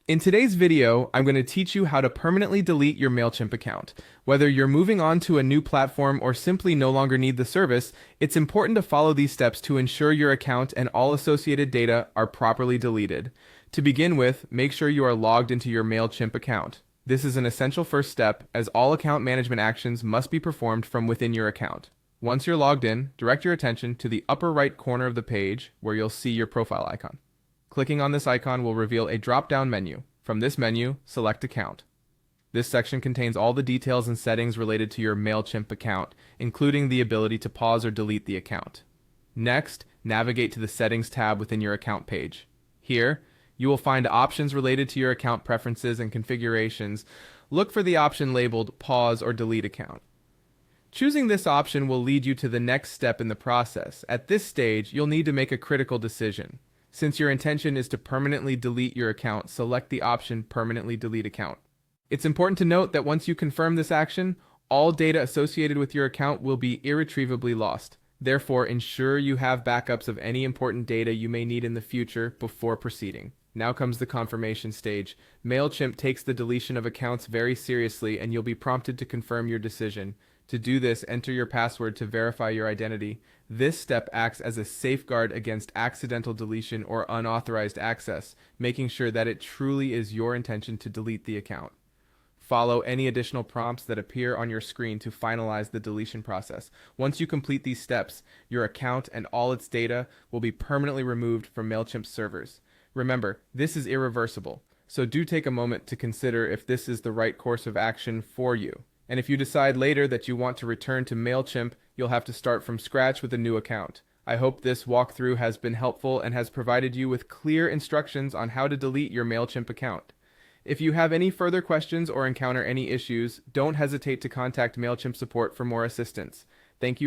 In today's video, I'm going to teach you how to permanently delete your Mailchimp account. Whether you're moving on to a new platform or simply no longer need the service, it's important to follow these steps to ensure your account and all associated data are properly deleted. To begin with, make sure you are logged into your Mailchimp account. This is an essential first step, as all account management actions must be performed from within your account. Once you're logged in, direct your attention to the upper right corner of the page where you'll see your profile icon. Clicking on this icon will reveal a drop-down menu. From this menu, select Account. This section contains all the details and settings related to your Mailchimp account, including the ability to pause or delete the account. Next, navigate to the Settings tab within your account page. Here, you will find options related to your account preferences and configurations. Look for the option labeled Pause or Delete Account. Choosing this option will lead you to the next step in the process. At this stage, you'll need to make a critical decision. Since your intention is to permanently delete your account, select the option Permanently Delete Account. It's important to note that once you confirm this action, all data associated with your account will be irretrievably lost. Therefore, ensure you have backups of any important data you may need in the future before proceeding. Now comes the confirmation stage. Mailchimp takes the deletion of accounts very seriously, and you'll be prompted to confirm your decision. To do this, enter your password to verify your identity. This step acts as a safeguard against accidental deletion or unauthorized access, making sure that it truly is your intention to delete the account. Follow any additional prompts that appear on your screen to finalize the deletion process. Once you complete these steps, your account and all its data will be permanently removed from Mailchimp's servers. Remember, this is irreversible, so do take a moment to consider if this is the right course of action for you. And if you decide later that you want to return to Mailchimp, you'll have to start from scratch with a new account. I hope this walkthrough has been helpful and has provided you with clear instructions on how to delete your Mailchimp account. If you have any further questions or encounter any issues, don't hesitate to contact Mailchimp support for more assistance. Thank you.